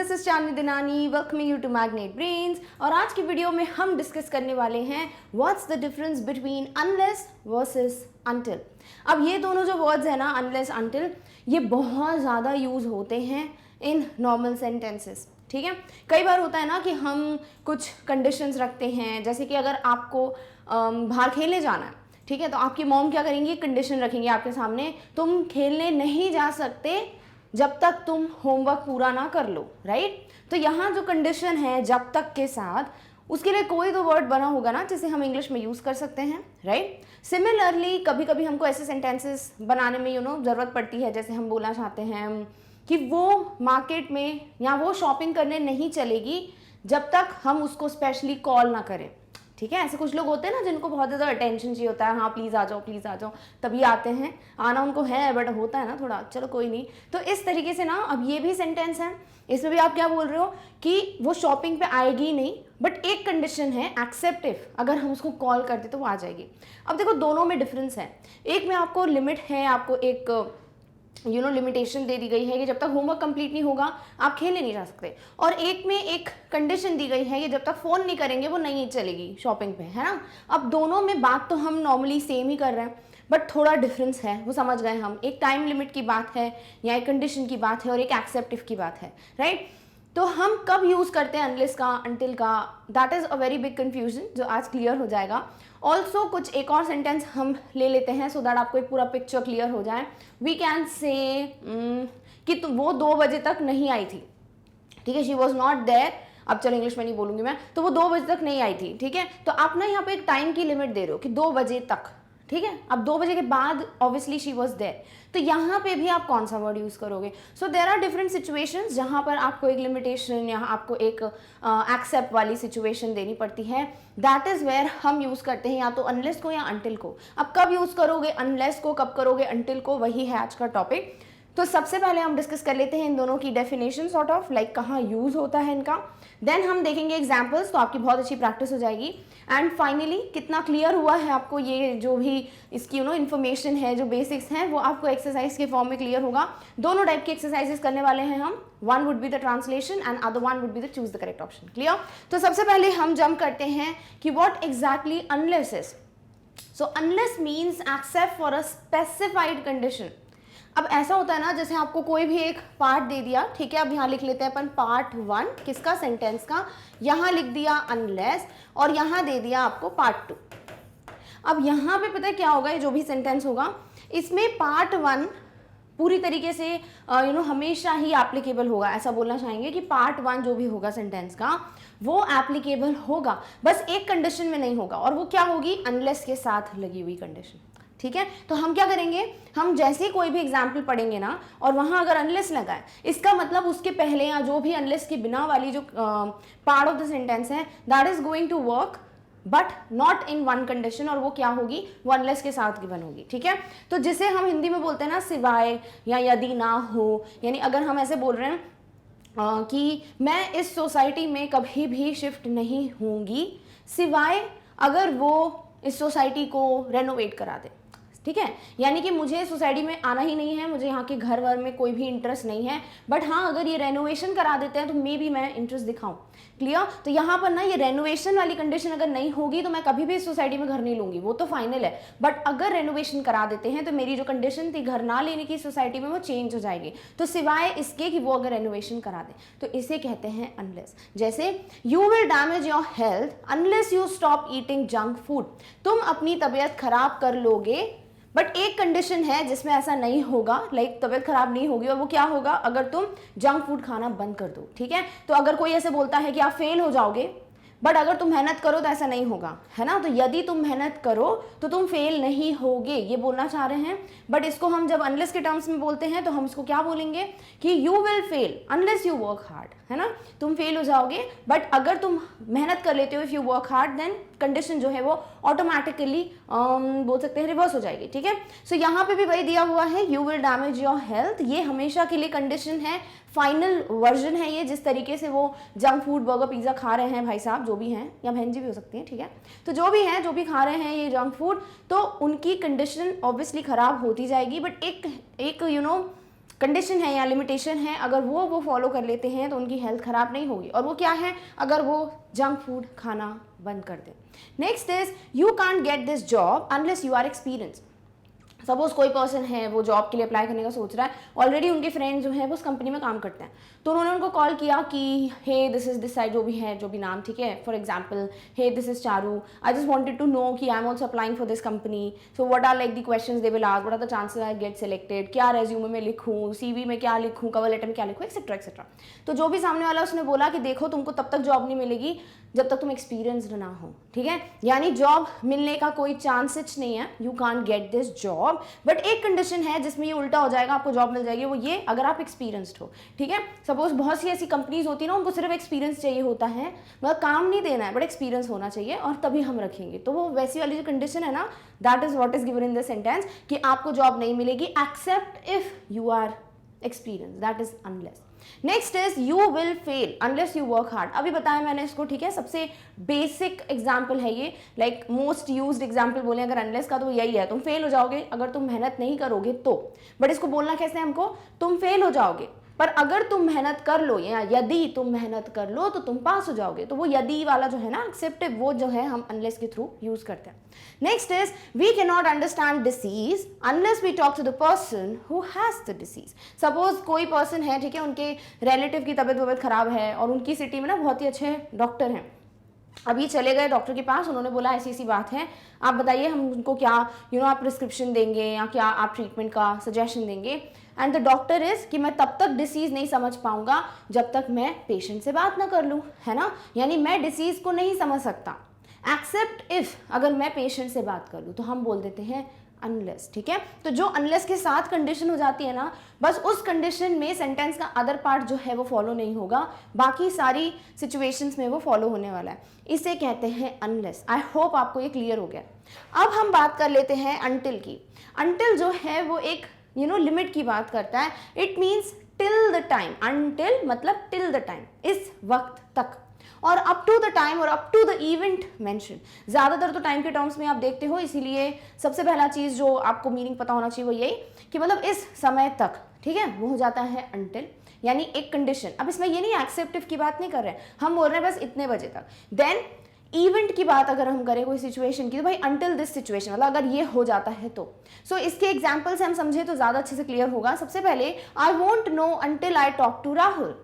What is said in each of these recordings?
This is Chandni Dinani, welcoming you to Magnet Brains. और आज की वीडियो में हम डिस्कस करने वाले हैं what's the difference between unless versus until. अब ये दोनों जो वर्ड्स हैं ना, अनलेस अनटिल, ये बहुत ज़्यादा यूज़ होते हैं इन नॉर्मल सेंटेंसेस। ठीक है, कई बार होता है ना कि हम कुछ कंडीशंस रखते हैं, जैसे कि अगर आपको बाहर खेलने जाना है, ठीक है, तो आपकी मॉम क्या करेंगी, कंडीशन रखेंगे आपके सामने, तुम खेलने नहीं जा सकते जब तक तुम होमवर्क पूरा ना कर लो, राइट। तो यहाँ जो कंडीशन है जब तक के साथ, उसके लिए कोई तो वर्ड बना होगा ना जिसे हम इंग्लिश में यूज़ कर सकते हैं, राइट। सिमिलरली कभी कभी हमको ऐसे सेंटेंसेस बनाने में ज़रूरत पड़ती है, जैसे हम बोलना चाहते हैं कि वो मार्केट में या वो शॉपिंग करने नहीं चलेगी जब तक हम उसको स्पेशली कॉल ना करें। ठीक है, ऐसे कुछ लोग होते हैं ना जिनको बहुत ज़्यादा अटेंशन चाहिए होता है, हाँ प्लीज़ आ जाओ तभी आते हैं, आना उनको है बट होता है ना थोड़ा, चलो कोई नहीं। तो इस तरीके से ना, अब ये भी सेंटेंस है, इसमें भी आप क्या बोल रहे हो कि वो शॉपिंग पे आएगी ही नहीं, बट एक कंडीशन है एक्सेप्ट इफ, अगर हम उसको कॉल करते तो वो आ जाएगी। अब देखो दोनों में डिफरेंस है, एक में आपको लिमिट है, आपको एक लिमिटेशन दे दी गई है कि जब तक होमवर्क कंप्लीट नहीं होगा आप खेलने नहीं जा सकते, और एक में एक कंडीशन दी गई है कि जब तक फ़ोन नहीं करेंगे वो नहीं चलेगी शॉपिंग पे, है ना। अब दोनों में बात तो हम नॉर्मली सेम ही कर रहे हैं, बट थोड़ा डिफरेंस है, वो समझ गए हम। एक टाइम लिमिट की बात है या एक कंडीशन की बात है और एक एक्सेप्टिव की बात है, राइट। तो हम कब यूज़ करते हैं अनलेस का, अनटिल का, that is a very big confusion जो आज क्लियर हो जाएगा। ऑल्सो कुछ एक और सेंटेंस हम ले लेते हैं सो दैट आपको एक पूरा पिक्चर क्लियर हो जाए। वी कैन से कि वो 2 बजे तक नहीं आई थी, ठीक है, शी वॉज नॉट देयर। अब चलो इंग्लिश में नहीं बोलूंगी मैं, तो वो 2 बजे तक नहीं आई थी, ठीक है। तो आप ना यहाँ पे एक टाइम की लिमिट दे रहे हो कि 2 बजे तक, ठीक है। अब 2 बजे के बाद ऑब्वियसली शी वॉज देयर, तो यहाँ पे भी आप कौन सा वर्ड यूज़ करोगे। सो देर आर डिफरेंट सिचुएशंस जहाँ पर आपको एक लिमिटेशन या आपको एक एक्सेप्ट वाली सिचुएशन देनी पड़ती है, दैट इज़ वेयर हम यूज़ करते हैं या तो अनलेस को या अनटिल को। अब कब यूज़ करोगे अनलेस को, कब करोगे अनटिल को, वही है आज का टॉपिक। तो सबसे पहले हम डिस्कस कर लेते हैं इन दोनों की डेफिनेशन, सॉर्ट ऑफ लाइक कहाँ यूज़ होता है इनका। देन हम देखेंगे एग्जाम्पल्स, तो आपकी बहुत अच्छी प्रैक्टिस हो जाएगी। एंड फाइनली कितना क्लियर हुआ है आपको ये जो भी इसकी इन्फॉर्मेशन है, जो बेसिक्स हैं, वो आपको एक्सरसाइज के फॉर्म में क्लियर होगा। दोनों टाइप की एक्सरसाइजेस करने वाले हैं हम, one would be the translation and other one would be the choose the correct option. Clear. तो सबसे पहले हम जंप करते हैं कि what exactly unless is. So unless means except for a specified condition. अब ऐसा होता है ना, जैसे आपको कोई भी एक पार्ट दे दिया, ठीक है, अब यहाँ लिख लेते हैं अपन पार्ट 1 किसका, सेंटेंस का, यहाँ लिख दिया अनलेस और यहाँ दे दिया आपको पार्ट 2। अब यहाँ पे पता है क्या होगा, ये जो भी सेंटेंस होगा इसमें पार्ट 1 पूरी तरीके से हमेशा ही एप्लीकेबल होगा। ऐसा बोलना चाहेंगे कि पार्ट 1 जो भी होगा सेंटेंस का वो एप्लीकेबल होगा, बस एक कंडीशन में नहीं होगा, और वो क्या होगी, अनलेस के साथ लगी हुई कंडीशन। ठीक है, तो हम क्या करेंगे, हम जैसे ही कोई भी एग्जाम्पल पढ़ेंगे ना और वहां अगर अनलेस लगा है, इसका मतलब उसके पहले या जो भी अनलेस के बिना वाली जो पार्ट ऑफ द सेंटेंस है, that is going to work but not in one condition, और वो क्या होगी, वो अनलेस के साथ गिवन होगी। ठीक है, तो जिसे हम हिंदी में बोलते हैं ना सिवाय या यदि ना हो, यानी अगर हम ऐसे बोल रहे हैं कि मैं इस सोसाइटी में कभी भी शिफ्ट नहीं होंगी सिवाय अगर वो इस सोसाइटी को रेनोवेट करा दे। ठीक है, यानी कि मुझे सोसाइटी में आना ही नहीं है, मुझे यहाँ के घर वर में कोई भी इंटरेस्ट नहीं है, बट हाँ अगर ये रेनोवेशन करा देते हैं तो मे बी मैं इंटरेस्ट दिखाऊं। क्लियर। तो यहाँ पर ना ये रेनोवेशन वाली कंडीशन अगर नहीं होगी तो मैं कभी भी इस सोसाइटी में घर नहीं लूंगी, वो तो फाइनल है, बट अगर रेनोवेशन करा देते हैं तो मेरी जो कंडीशन थी घर ना लेने की सोसाइटी में वो चेंज हो जाएगी, तो सिवाय इसके कि वो अगर रेनोवेशन करा दे, तो इसे कहते हैं अनलेस। जैसे you will damage your health unless you stop eating junk food, तुम अपनी तबीयत खराब कर लोगे, बट एक कंडीशन है जिसमें ऐसा नहीं होगा, लाइक तबीयत खराब नहीं होगी, और वो क्या होगा, अगर तुम जंक फूड खाना बंद कर दो। ठीक है, तो अगर कोई ऐसे बोलता है कि आप फेल हो जाओगे, बट अगर तुम मेहनत करो तो ऐसा नहीं होगा, है ना। तो यदि तुम मेहनत करो तो तुम फेल नहीं होगे, ये बोलना चाह रहे हैं। बट इसको हम जब अनलेस के टर्म्स में बोलते हैं तो हम इसको क्या बोलेंगे कि you will fail unless you work hard, है ना, तुम फेल हो जाओगे, बट अगर तुम मेहनत कर लेते हो, if you work hard, then condition जो है वो ऑटोमेटिकली बोल सकते हैं रिवर्स हो जाएगी। ठीक है, सो यहाँ पे भी वही दिया हुआ है, you will damage your health, ये हमेशा के लिए कंडीशन है, फाइनल वर्जन है ये, जिस तरीके से वो जंक फूड बर्गर पिज्ज़ा खा रहे हैं भाई साहब, जो भी हैं, या बहन जी भी हो सकती हैं, ठीक है, तो जो भी हैं, जो भी खा रहे हैं ये जंक फूड, तो उनकी कंडीशन ऑब्वियसली ख़राब होती जाएगी, बट एक कंडीशन है या लिमिटेशन है, अगर वो फॉलो कर लेते हैं तो उनकी हेल्थ ख़राब नहीं होगी। और वो क्या है, अगर वो जंक फूड खाना बंद कर दें। Next is you can't get this job unless you are experience. Suppose कोई पर्सन है, वो जॉब के लिए अप्लाई करने का सोच रहा है, ऑलरेडी उनके फ्रेंड जो हैं वो उस कंपनी में काम करते हैं, तो उन्होंने उनको कॉल किया कि hey this is this side, जो भी है, जो भी नाम, ठीक है, for example hey this is Charu, I just wanted to know कि I am also applying for this company, so what are like the questions they will ask, what are the chances I get selected, क्या resume में लिखूँ, CV में क्या लिखूँ, cover letter में क्या लिखूँ, एक्सेट्रा एक्सेट्रा। तो जो भी सामने वाला उसने बोला कि देखो तुमको तब तक जॉब नहीं मिलेगी जब तक तुम एक्सपीरियंस्ड ना हो, ठीक है, यानी जॉब मिलने का कोई चांसेस नहीं है, you can't get this job. But एक कंडीशन है जिसमें ये उल्टा हो जाएगा, आपको जॉब मिल जाएगी, वो ये अगर आप एक्सपीरियंस्ड हो, ठीक है। सपोज बहुत सी ऐसी कंपनीज होती है ना, उनको सिर्फ एक्सपीरियंस चाहिए होता है, मतलब काम नहीं देना है बट एक्सपीरियंस होना चाहिए और तभी हम रखेंगे। तो वो वैसी वाली जो कंडीशन है ना, that is what is given in the sentence कि आपको जॉब नहीं मिलेगी except if you are experience, that is unless. Next is you will fail unless you work hard. अभी बताया मैंने इसको, ठीक है, सबसे बेसिक एग्जाम्पल है ये, लाइक मोस्ट यूज्ड एग्जाम्पल बोले अगर अनलेस का तो यही है, तुम फेल हो जाओगे अगर तुम मेहनत नहीं करोगे तो। बट इसको बोलना कैसे है हमको, तुम फेल हो जाओगे पर अगर तुम मेहनत कर लो या यदि तुम मेहनत कर लो तो तुम पास हो जाओगे। तो वो यदि वाला जो है ना एक्सेप्टिव, वो जो है हम अनलेस के थ्रू यूज करते हैं। Next is we can not understand disease unless we talk to the person who has the disease. Suppose कोई पर्सन है, ठीक है, उनके रिलेटिव की तबीयत खराब है और उनकी सिटी में ना बहुत ही अच्छे डॉक्टर हैं। अभी चले गए डॉक्टर के पास, उन्होंने बोला ऐसी ऐसी बात है, आप बताइए हम उनको क्या आप प्रिस्क्रिप्शन देंगे या क्या आप ट्रीटमेंट का सजेशन देंगे। एंड द डॉक्टर इज कि मैं तब तक डिसीज नहीं समझ पाऊंगा जब तक मैं पेशेंट से बात ना कर लूँ, है ना, यानी मैं डिसीज को नहीं समझ सकता एक्सेप्ट इफ अगर मैं पेशेंट से बात कर लूँ, तो हम बोल देते हैं अनलेस, ठीक है। तो जो अनलेस के साथ कंडीशन हो जाती है ना, बस उस कंडीशन में सेंटेंस का अदर पार्ट जो है वो फॉलो नहीं होगा, बाकी सारी सिचुएशंस में वो फॉलो होने वाला है, इसे कहते हैं अनलेस। आई होप आपको ये क्लियर हो गया। अब हम बात कर लेते हैं अनटिल की। अनटिल जो है वो एक लिमिट की बात करता है। It means till the time, until मतलब टिल द टाइम, इस वक्त तक, और अप टू द टाइम और up to the event mention. ज़्यादातर तो टाइम के टर्म्स में आप देखते हो, इसीलिए सबसे पहला चीज़ जो आपको मीनिंग पता होना चाहिए वो यही कि मतलब इस समय तक, ठीक है, वो हो जाता है अनटिल, यानी एक कंडीशन। अब इसमें ये नहीं एक्सेप्टिव की बात नहीं कर रहे हैं, हम बोल रहे हैं बस इतने बजे तक। देन इवेंट की बात अगर हम करें कोई सिचुएशन की, तो भाई अनटिल दिस सिचुएशन, मतलब अगर ये हो जाता है तो। सो इसके एग्जाम्पल से हम समझे तो ज़्यादा अच्छे से क्लियर होगा। सबसे पहले I won't know until I talk to Rahul,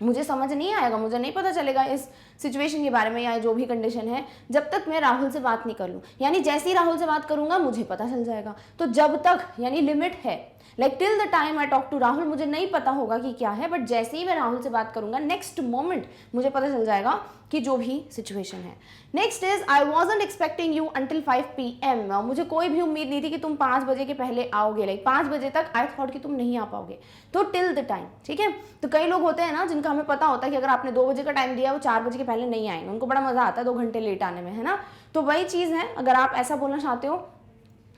मुझे समझ नहीं आएगा, मुझे नहीं पता चलेगा इस सिचुएशन के बारे में या जो भी कंडीशन है जब तक मैं राहुल से बात नहीं कर लूँ, यानी जैसे ही राहुल से बात करूंगा मुझे पता चल जाएगा। तो जब तक यानी लिमिट है, like till the time I talk to Rahul, मुझे नहीं पता होगा कि क्या है, बट जैसे ही मैं राहुल से बात करूंगा नेक्स्ट मोमेंट मुझे पता चल जाएगा कि जो भी सिचुएशन है। Next is I wasn't expecting you until 5 PM, मुझे कोई भी उम्मीद नहीं थी कि तुम 5 बजे के पहले आओगे, लाइक 5 बजे तक आई थॉट कि तुम नहीं आ पाओगे। तो टिल द टाइम, ठीक है। तो कई लोग होते हैं ना जिनका हमें पता होता है कि अगर आपने 2 बजे का टाइम दिया वो 4 बजे के पहले नहीं आएंगे, उनको बड़ा मजा आता है 2 घंटे लेट आने में, है ना। तो वही चीज़ है, अगर आप ऐसा बोलना चाहते हो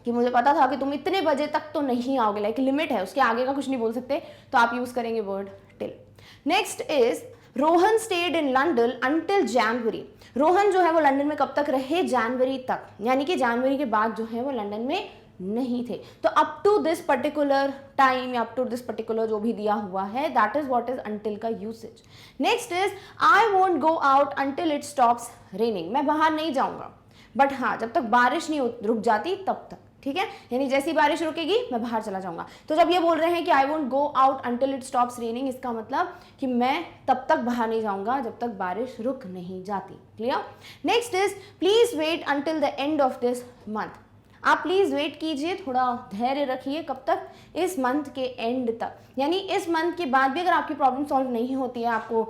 कि मुझे पता था कि तुम इतने बजे तक तो नहीं आओगे, लाइक लिमिट है, उसके आगे का कुछ नहीं बोल सकते, तो आप यूज करेंगे word till. Next is Rohan stayed in London until January. Rohan जो है वो लंदन में कब तक रहे, जनवरी तक, यानी कि जनवरी के बाद जो है वो लंदन में नहीं थे। तो up to this particular time या अप टू दिस पर्टिकुलर जो भी दिया हुआ है, that is what is until का usage. Next is I won't go out until it stops raining, मैं बाहर नहीं जाऊंगा बट हाँ जब तक बारिश नहीं रुक जाती तब तक, ठीक है, यानी जैसी बारिश रुकेगी मैं बाहर चला जाऊंगा। तो जब ये बोल रहे हैं कि आई won't go out until it stops raining, इसका मतलब कि मैं तब तक बाहर नहीं जाऊंगा जब तक बारिश रुक नहीं जाती। Clear. Next is please wait until the end of this month, आप प्लीज वेट कीजिए, थोड़ा धैर्य रखिए, कब तक, इस मंथ के एंड तक, यानी इस मंथ के बाद भी अगर आपकी प्रॉब्लम सॉल्व नहीं होती है, आपको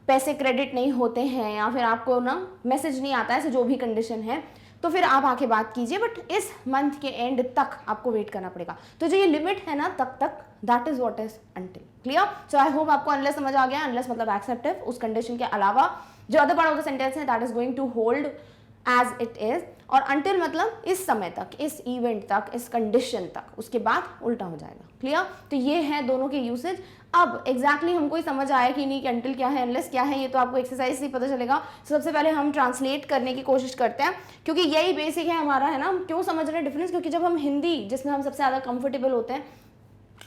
पैसे क्रेडिट नहीं होते हैं या फिर आपको ना मैसेज नहीं आता है, ऐसे जो भी कंडीशन है, तो फिर आप आके बात कीजिए, बट इस मंथ के एंड तक आपको वेट करना पड़ेगा। तो जो ये लिमिट है ना तब तक, that is what is until. Clear. So I hope आपको अनलेस समझ आ गया। अनलेस मतलब एक्सेप्टिव, उस कंडीशन के अलावा जो other part of the sentence है that is going to hold as it is, और अनटिल मतलब इस समय तक, इस इवेंट तक, इस कंडीशन तक, उसके बाद उल्टा हो जाएगा। क्लियर। तो ये है दोनों के यूसेज। अब एग्जैक्टली हमको ही समझ आया कि नहीं कि अनटिल क्या है, अनलेस क्या है, ये तो आपको एक्सरसाइज से ही पता चलेगा। सबसे पहले हम ट्रांसलेट करने की कोशिश करते हैं, क्योंकि यही बेसिक है हमारा, है ना। क्यों समझ रहे हैं डिफरेंस, क्योंकि जब हम हिंदी जिसमें हम सबसे ज़्यादा कंफर्टेबल होते हैं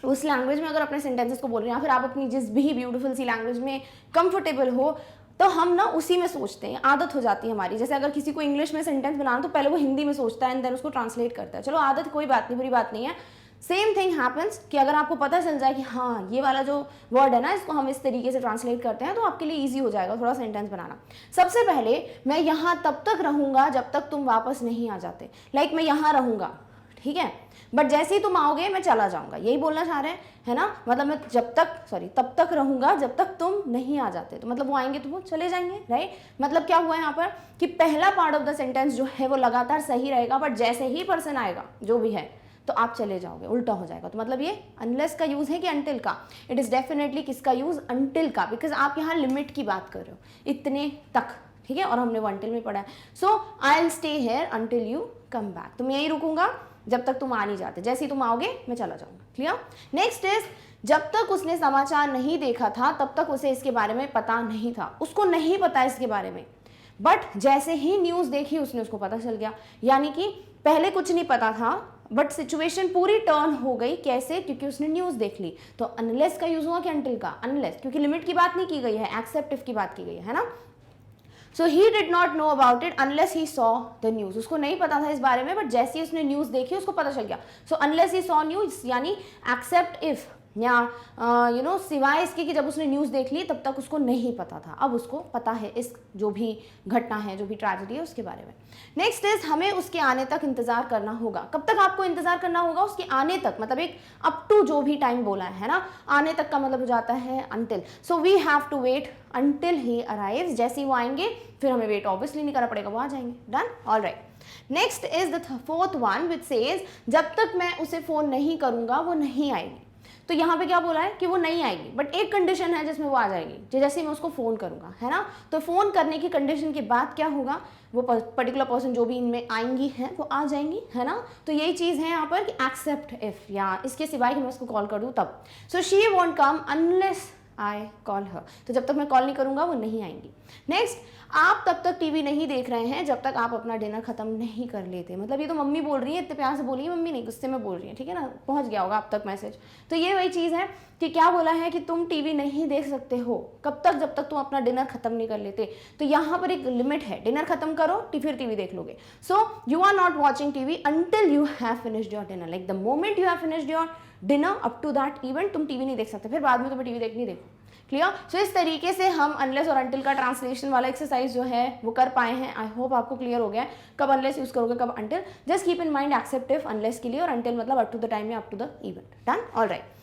उस लैंग्वेज में अगर अपने सेंटेंसेस को बोल रहे हैं या फिर आप अपनी जिस भी ब्यूटीफुल सी लैंग्वेज में कंफर्टेबल हो, तो हम ना उसी में सोचते हैं, आदत हो जाती है हमारी। जैसे अगर किसी को इंग्लिश में सेंटेंस बनाना तो पहले वो हिंदी में सोचता है एंड देन उसको ट्रांसलेट करता है। चलो आदत कोई बात नहीं, बुरी बात नहीं है। सेम थिंग हैपन्स कि अगर आपको पता चल जाए कि हाँ ये वाला जो वर्ड है ना इसको हम इस तरीके से ट्रांसलेट करते हैं, तो आपके लिए ईजी हो जाएगा थोड़ा सेंटेंस बनाना। सबसे पहले मैं यहाँ तब तक रहूँगा जब तक तुम वापस नहीं आ जाते। लाइक मैं यहाँ रहूँगा, ठीक है, बट जैसे ही तुम आओगे मैं चला जाऊंगा, यही बोलना चाह रहे हैं, है ना। मतलब मैं तब तक रहूंगा जब तक तुम नहीं आ जाते। तो मतलब वो आएंगे तो वो चले जाएंगे, राइट। मतलब क्या हुआ यहाँ पर कि पहला पार्ट ऑफ द सेंटेंस जो है वो लगातार सही रहेगा, बट जैसे ही पर्सन आएगा जो भी है तो आप चले जाओगे, उल्टा हो जाएगा। तो मतलब ये अनलेस का यूज है कि अंटिल का? इट इज डेफिनेटली किसका यूज? अंटिल का, बिकॉज आप यहाँ लिमिट की बात कर रहे हो, इतने तक, ठीक है, और हमने वो अंटिल में पढ़ा है। So I will stay here until you come back. तो मैं यही रुकूंगा जब तक तुम आ नहीं जाते, जैसे ही तुम आओगे मैं चला जाऊंगा। क्लियर? नेक्स्ट इज जब तक उसने समाचार नहीं देखा था तब तक उसे इसके बारे में पता नहीं था। उसको नहीं पता इसके बारे में, बट जैसे ही न्यूज देखी उसको पता चल गया। यानी कि पहले कुछ नहीं पता था बट सिचुएशन पूरी टर्न हो गई। कैसे? क्योंकि उसने न्यूज देख ली। तो अनलेस का यूज हुआ कि अंटिल का? अनलेस, क्योंकि लिमिट की बात नहीं की गई है, एक्सेप्ट इफ की बात की गई है ना। So he did not know about it unless he saw the news. उसको नहीं पता था इस बारे में, बट जैसे ही उसने न्यूज देखी उसको पता चल गया। So unless he saw news यानी एक्सेप्ट इफ, या सिवाय इसके कि जब उसने न्यूज़ देख ली तब तक उसको नहीं पता था, अब उसको पता है इस जो भी घटना है, जो भी ट्रेजेडी है उसके बारे में। नेक्स्ट इज हमें उसके आने तक इंतजार करना होगा। कब तक आपको इंतजार करना होगा? उसके आने तक, मतलब एक अप टू जो भी टाइम बोला है ना, आने तक का मतलब हो जाता है until. So we have to wait until he arrives. जैसे ही वो आएंगे फिर हमें वेट ऑब्वियसली नहीं करना पड़ेगा, वो आ जाएंगे। Done? Alright. Next is the fourth one which says जब तक मैं उसे फोन नहीं करूंगा वो नहीं आएगी। तो यहाँ पे क्या बोला है कि वो नहीं आएगी, बट एक कंडीशन है जिसमें वो आ जाएगी, जैसे मैं उसको फ़ोन करूँगा, है ना। तो फ़ोन करने की कंडीशन के बाद क्या होगा, वो पर्टिकुलर पर्सन जो भी इनमें आएंगी हैं वो आ जाएंगी, है ना। तो यही चीज़ है यहाँ पर कि एक्सेप्ट इफ, या इसके सिवाय कि मैं उसको कॉल कर दूँ तब। So she want come unless I call her. तो जब तक मैं कॉल नहीं करूँगा वो नहीं आएंगी। नेक्स्ट, आप तब तक टीवी नहीं देख रहे हैं जब तक आप अपना डिनर खत्म नहीं कर लेते। मतलब ये तो मम्मी बोल रही है, इतने प्यार से बोली है मम्मी, नहीं गुस्से में बोल रही है, ठीक है ना, पहुंच गया होगा आप तक मैसेज। तो ये वही चीज़ है कि क्या बोला है कि तुम टीवी नहीं देख सकते हो कब तक, जब तक तुम अपना डिनर खत्म नहीं कर लेते। तो यहाँ पर एक लिमिट है, डिनर खत्म करो फिर टीवी देख लोगे। So you are not watching TV until you have finished your dinner. Like the moment you have finished your dinner up to that event तुम टीवी नहीं देख सकते, फिर बाद में तुम्हें टीवी देखनी देखो। क्लियर? सो इस तरीके से हम अनलेस और अंटिल का ट्रांसलेशन वाला एक्सरसाइज जो है वो कर पाए हैं। आई होप आपको क्लियर हो गया है कब अनलेस यूज करोगे कब until. Just keep in mind except if unless के लिए, और अंटिल मतलब अप टू द टाइम या up to the event. Done? Alright.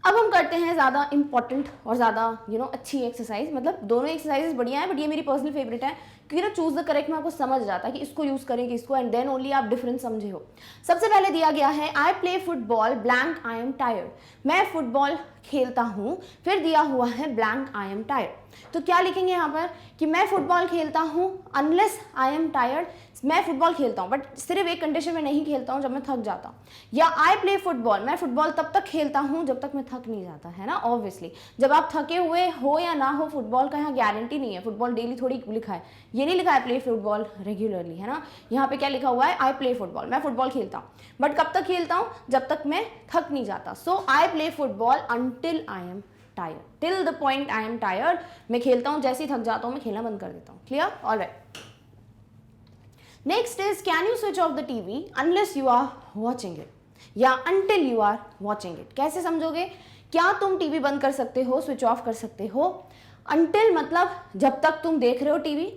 अब हम करते हैं ज़्यादा इंपॉर्टेंट और ज़्यादा अच्छी एक्सरसाइज। मतलब दोनों एक्सरसाइजेस बढ़िया है, बट ये मेरी पर्सनल फेवरेट है क्योंकि ना चूज द करेक्ट में आपको समझ जाता है कि इसको यूज़ करें कि इसको, एंड देन ओनली आप डिफरेंस समझे हो। सबसे पहले दिया गया है आई play football blank I am tired. मैं फुटबॉल खेलता हूँ, फिर दिया हुआ है ब्लैंक आई एम टायर्ड। तो क्या लिखेंगे यहाँ पर कि मैं फुटबॉल खेलता हूँ अनलेस आई एम टायर्ड। मैं फुटबॉल खेलता हूँ बट सिर्फ एक कंडीशन में नहीं खेलता हूँ, जब मैं थक जाता हूँ। या आई प्ले फुटबॉल, मैं फुटबॉल तब तक खेलता हूँ जब तक मैं थक नहीं जाता, है ना। ऑब्वियसली जब आप थके हुए हो या ना हो, फुटबॉल का यहाँ गारंटी नहीं है। फुटबॉल डेली थोड़ी लिखा है, ये नहीं लिखा है प्ले फुटबॉल रेगुलरली, है ना। यहाँ पे क्या लिखा हुआ है, आई प्ले फुटबॉल, मैं फुटबॉल खेलता हूँ बट कब तक खेलता हूँ, जब तक मैं थक नहीं जाता। So I play football until I am tired, till the point I am tired. मैं खेलता हूँ, जैसे ही थक जाता हूँ मैं खेलना बंद कर देता हूँ। Clear? Alright. Next is can you switch off the TV unless you are watching it, या until you are watching it. कैसे समझोगे? क्या तुम टीवी बंद कर सकते हो, स्विच ऑफ कर सकते हो? अंटिल मतलब जब तक तुम देख रहे हो टीवी,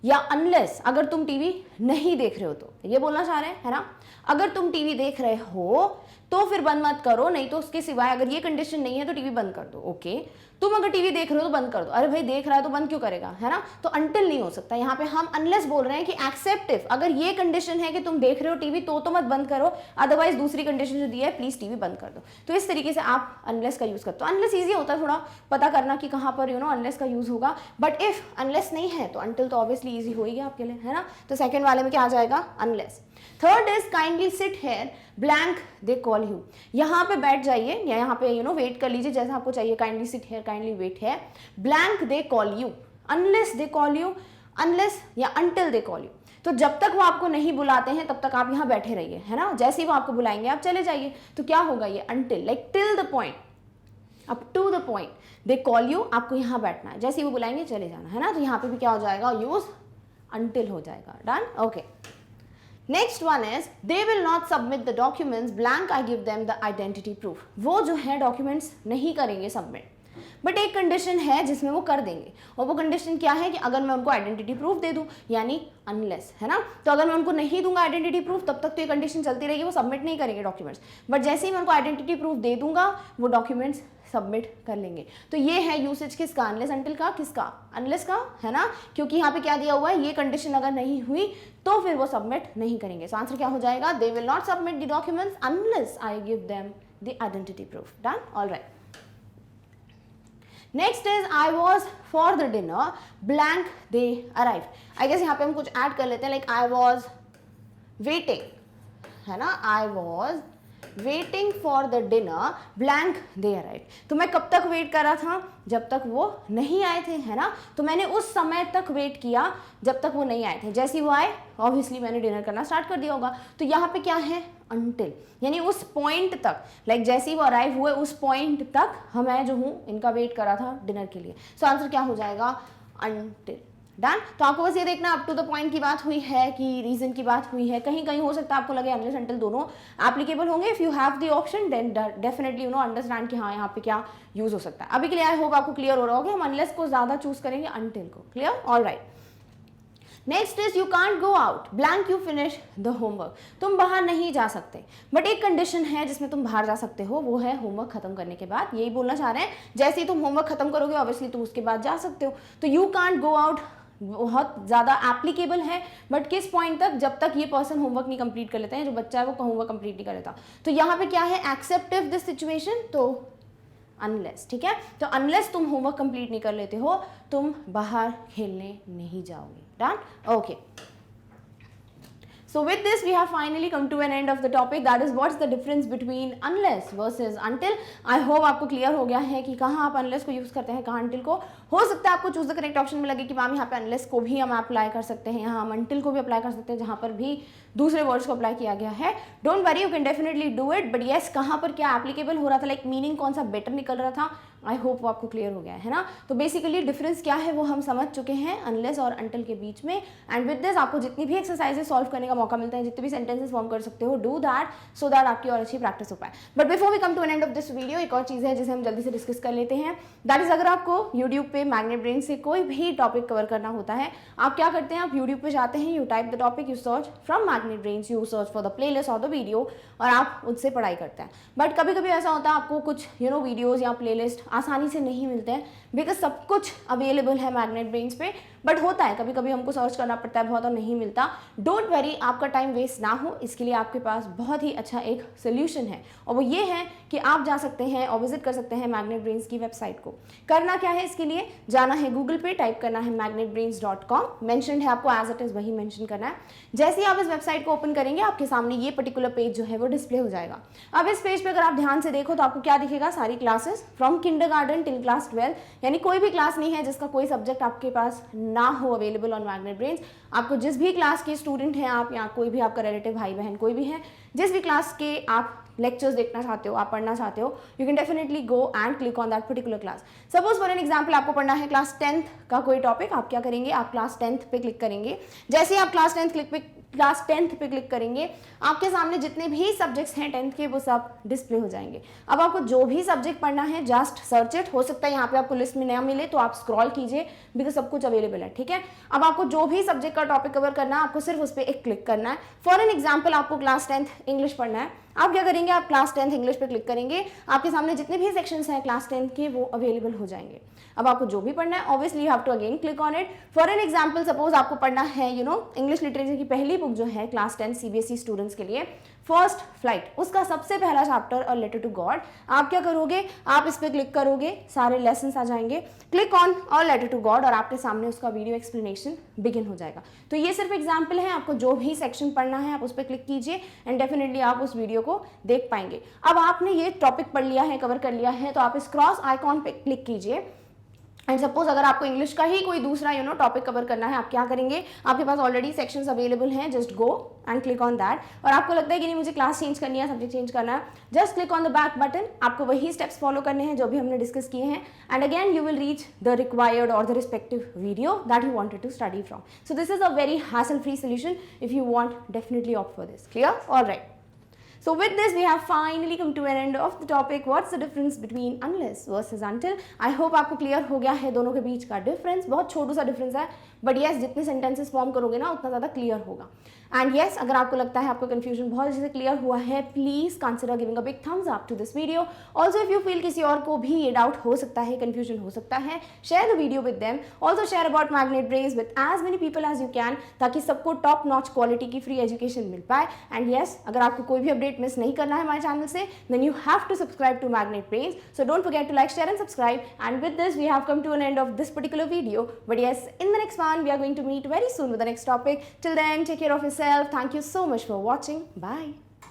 या अनलेस अगर तुम टीवी नहीं देख रहे हो तो, ये बोलना चाह रहे हैं, है ना। अगर तुम टीवी देख रहे हो तो फिर बंद मत करो, नहीं तो उसके सिवाय अगर ये कंडीशन नहीं है तो टीवी बंद कर दो। ओके, तुम अगर टीवी देख रहे हो तो बंद कर दो। अरे भाई देख रहा है तो बंद क्यों करेगा, है ना। तो अंटिल नहीं हो सकता, यहाँ पे हम अनलेस बोल रहे हैं कि एक्सेप्ट इफ, अगर ये कंडीशन है कि तुम देख रहे हो टीवी तो मत बंद करो, अदरवाइज दूसरी कंडीशन जो दी है प्लीज टीवी बंद कर दो। तो इस तरीके से आप अनलेस का यूज करते हो। अनलेस ईजी होता है थोड़ा पता करना कि कहाँ पर अनलेस का यूज होगा, बट इफ अनलेस नहीं है तो अंटिल तो ऑब्वियसली ईजी हो ही गया आपके लिए, है ना। तो सेकंड वाले में क्या आ जाएगा, unless. Third is kindly sit hair blank they call you. यहाँ पे बैठ जाइए या यहाँ पे वेट कर लीजिए जैसा आपको चाहिए। Kindly sit here, kindly wait है। Blank they call you, unless they call you, unless या अंटिल दे कॉल यू। तो जब तक वो आपको नहीं बुलाते हैं तब तक आप यहाँ बैठे रहिए, है ना। जैसे ही वो आपको बुलाएंगे आप चले जाइए। तो क्या होगा ये until, like till the point, up to the point they call you, आपको यहाँ बैठना है, जैसे ही वो बुलाएंगे चले जाना, है ना। तो यहाँ पे भी क्या हो जाएगा, यूज until हो जाएगा। Done, okay. Next one is they will not submit the documents blank, I give them the identity proof. वो जो है डॉक्यूमेंट्स नहीं करेंगे सबमिट, बट एक कंडीशन है जिसमें वो कर देंगे, और वो कंडीशन क्या है कि अगर मैं उनको आइडेंटिटी प्रूफ दे दूं, यानी अनलेस, है ना। तो अगर मैं उनको नहीं दूंगा आइडेंटिटी प्रूफ तब तक तो ये कंडीशन चलती रहेगी, वो सबमिट नहीं करेंगे डॉक्यूमेंट्स, बट जैसे ही मैं उनको आइडेंटिटी प्रूफ दे दूंगा वो डॉक्यूमेंट्स सबमिट कर लेंगे। तो ये है यूसेज किसका, अनलेस अनटिल का, किसका, अनलेस का, है ना। क्योंकि यहाँ पे क्या दिया हुआ है, ये कंडीशन अगर नहीं हुई तो फिर वो सबमिट नहीं करेंगे। सो आंसर क्या हो जाएगा, they will not submit the documents unless I give them the identity proof. Done, alright. Next is I was for the dinner blank they arrive. I guess यहाँ पे हम कुछ ऐड कर लेते हैं, लाइक आई वॉज वेटिंग, है ना, I was waiting for the dinner blank they arrive. तो मैं कब तक वेट कर रहा था, जब तक वो नहीं आए थे, है ना। तो मैंने उस समय तक वेट किया जब तक वो नहीं आए थे, जैसे ही वो आए ऑब्वियसली मैंने डिनर करना स्टार्ट कर दिया होगा। तो यहाँ पे क्या है, अनटिल, यानी उस पॉइंट तक, लाइक जैसे ही वो अराइव हुए उस पॉइंट तक मैं जो हूँ इनका वेट कर रहा था डिनर के लिए। सो आंसर क्या हो जाएगा, अनटिल। डन। तो आपको बस ये देखना अप टू द पॉइंट की बात हुई है कि रीजन की बात हुई है, कहीं कहीं हो सकता है आपको लगे अनलेस अनटिल दोनों एप्लीकेबल होंगे। If you have the option then definitely you know understand कि हाँ यहाँ पे क्या यूज हो सकता है। अभी के लिए आई होप आपको क्लियर हो रहा होगा, हम अनलेस को ज्यादा चूज करेंगे अनटिल को। Clear, alright. Next is you can't go out blank you finish the homework. तुम बाहर नहीं जा सकते, बट एक कंडीशन है जिसमें तुम बाहर जा सकते हो, वो है होमवर्क खत्म करने के बाद। यही बोलना चाह रहे हैं, जैसे ही तुम होमवर्क खत्म करोगे ऑब्वियसली तुम उसके बाद जा सकते हो। तो यू कांट गो आउट बहुत ज़्यादा एप्लीकेबल है, बट किस पॉइंट तक, जब तक ये पर्सन होमवर्क नहीं कंप्लीट कर लेते हैं, जो बच्चा है वो होमवर्क कंप्लीट नहीं कर लेता। तो यहाँ पे क्या है, एक्सेप्टिव दिस सिचुएशन, तो अनलेस, ठीक है। तो अनलेस तुम होमवर्क कंप्लीट नहीं कर लेते हो तुम बाहर खेलने नहीं जाओगे। Done, okay. So with this we have finally come to an end of the topic, that is what's the difference between unless versus until. I hope आपको क्लियर हो गया है कि कहाँ आप unless को यूज करते हैं, कहाँ until को। हो सकता है आपको चूज द करेक्ट ऑप्शन में लगे कि मैम यहाँ पे unless को भी हम अप्लाई कर सकते हैं, यहाँ हम until को भी अप्लाई कर सकते हैं, जहाँ पर भी दूसरे वर्ड्स को अप्लाई किया गया है। Don't worry, you can definitely do it, but yes कहाँ पर क्या एप्लीकेबल हो रहा था, लाइक मीनिंग कौन सा बेटर निकल रहा था, आई होप वो आपको क्लियर हो गया है ना। तो बेसिकली डिफरेंस क्या है वो हम समझ चुके हैं अनलेस और अंटिल के बीच में। एंड विद दिस आपको जितनी भी एक्सरसाइजेस सॉल्व करने का मौका मिलता है, जितने भी सेंटेंसेस फॉर्म कर सकते हो, डू दैट सो दैट आपकी और अच्छी प्रैक्टिस हो पाए। But before we come to an end of this video, एक और चीज़ है जिसे हम जल्दी से डिस्कस कर लेते हैं, दैट इज अगर आपको यूट्यूब पे मैग्नेट ब्रेन से कोई भी टॉपिक कवर करना होता है, आप क्या करते हैं, आप यूट्यूब पे जाते हैं, you type the topic, you search from magnet brain, you search for the playlist और द वीडियो, और आप उससे पढ़ाई करते हैं। बट कभी कभी ऐसा होता है आपको कुछ वीडियोज़ या प्लेलिस्ट आसानी से नहीं मिलते हैं, बिकॉज सब कुछ अवेलेबल है मैग्नेट ब्रेन्स पे, बट होता है कभी कभी हमको सर्च करना पड़ता है बहुत और नहीं मिलता। डोंट वरी, आपका टाइम वेस्ट ना हो इसके लिए आपके पास बहुत ही अच्छा एक सोल्यूशन है, और वो ये है कि आप जा सकते हैं और विजिट कर सकते हैं मैग्नेट ब्रेन्स की वेबसाइट को। करना क्या है, इसके लिए जाना है गूगल पे, टाइप करना है magnetbrains.com, मेंशनड है आपको एज इट इज वही मेंशन करना है। जैसे ही आप इस वेबसाइट को ओपन करेंगे आपके सामने ये पर्टिकुलर पेज जो है वो डिस्प्ले हो जाएगा। अब इस पेज पे अगर आप ध्यान से देखो तो आपको क्या दिखेगा, सारी classes from kindergarten till class 12, यानी कोई भी क्लास नहीं है जिसका कोई सब्जेक्ट आपके पास ना हो अवेलेबल ऑन मैग्नेट ब्रेन्स। आपको जिस भी क्लास के स्टूडेंट हैं आप, या कोई भी आपका रिलेटिव भाई बहन कोई भी है, जिस भी क्लास के आप लेक्चर्स देखना चाहते हो, आप पढ़ना चाहते हो, you can definitely go and click on that particular class. Suppose for an example आपको पढ़ना है क्लास 10th का कोई टॉपिक, आप क्या करेंगे, आप क्लास 10th पे क्लिक करेंगे। जैसे ही आप क्लास 10th पे क्लिक करेंगे आपके सामने जितने भी सब्जेक्ट्स हैं 10th के वो सब डिस्प्ले हो जाएंगे। अब आपको जो भी सब्जेक्ट पढ़ना है जस्ट सर्च इट, हो सकता है यहाँ पे आपको लिस्ट में नया मिले तो आप स्क्रॉल कीजिए, बिकॉज सब कुछ अवेलेबल है, ठीक है। अब आपको जो भी सब्जेक्ट का टॉपिक कवर करना है आपको सिर्फ उस पर एक क्लिक करना है। फॉर एन एग्जाम्पल आपको क्लास 10th इंग्लिश पढ़ना है, आप क्या करेंगे, आप क्लास 10th इंग्लिश पे क्लिक करेंगे, आपके सामने जितने भी सेक्शंस हैं क्लास 10th के वो अवेलेबल हो जाएंगे। अब आपको जो भी पढ़ना है obviously you have to again click on it. For an example suppose आपको पढ़ना है इंग्लिश लिटरेचर की पहली बुक जो है क्लास 10 सीबीएसई स्टूडेंट्स के लिए, फर्स्ट फ्लाइट, उसका सबसे पहला chapter a letter to God. आप क्या करोगे, आप इस पर क्लिक करोगे, सारे लेसन्स आ जाएंगे, click on a letter to God और आपके सामने उसका वीडियो एक्सप्लेनेशन बिगिन हो जाएगा। तो ये सिर्फ एग्जाम्पल है, आपको जो भी सेक्शन पढ़ना है आप उस पर क्लिक कीजिए एंड डेफिनेटली आप उस वीडियो को देख पाएंगे। अब आपने ये टॉपिक पढ़ लिया है, कवर कर लिया है, तो आप इस क्रॉस आइकॉन पे क्लिक कीजिए एंड सपोज अगर आपको इंग्लिश का ही कोई दूसरा टॉपिक कवर करना है, आप क्या करेंगे, आपके पास ऑलरेडी सेक्शंस अवेलेबल हैं, just go and click on that. और आपको लगता है कि नहीं मुझे क्लास चेंज करनी है, सब्जेक्ट चेंज करना है, just click on the back button. आपको वही स्टेप्स फॉलो करने हैं जो भी हमने डिस्कस किए हैं, and again you will reach the required और the respective video that you wanted to study from. So this is a very hassle free solution. If you want, definitely opt for this. Clear? All right. So with this, we have finally come to an end of the topic. What's the difference between unless versus until? I hope आपको clear हो गया है दोनों के बीच का difference. बहुत छोटू सा difference है, but yes, जितने sentences form करोगे ना उतना ज़्यादा clear होगा. And yes, अगर आपको लगता है आपको confusion बहुत अच्छे से clear हुआ है, please consider giving a big thumbs up to this video. Also, if you feel किसी और को भी ये doubt हो सकता है, confusion हो सकता है, share the video with them. Also share about Magnet Brains with as many people as you can, ताकि सबको top notch quality की free education मिल पाए. And yes, अगर आपको कोई भी update मिस नहीं करना है हमारे चैनल से, then you have to subscribe to Magnet Brains. So don't forget to like, share and subscribe. And with this, we have come to an end of this particular video. But yes, in the next one, we are going to meet very soon with the next topic. Till then, take care of yourself. Thank you so much for watching. Bye.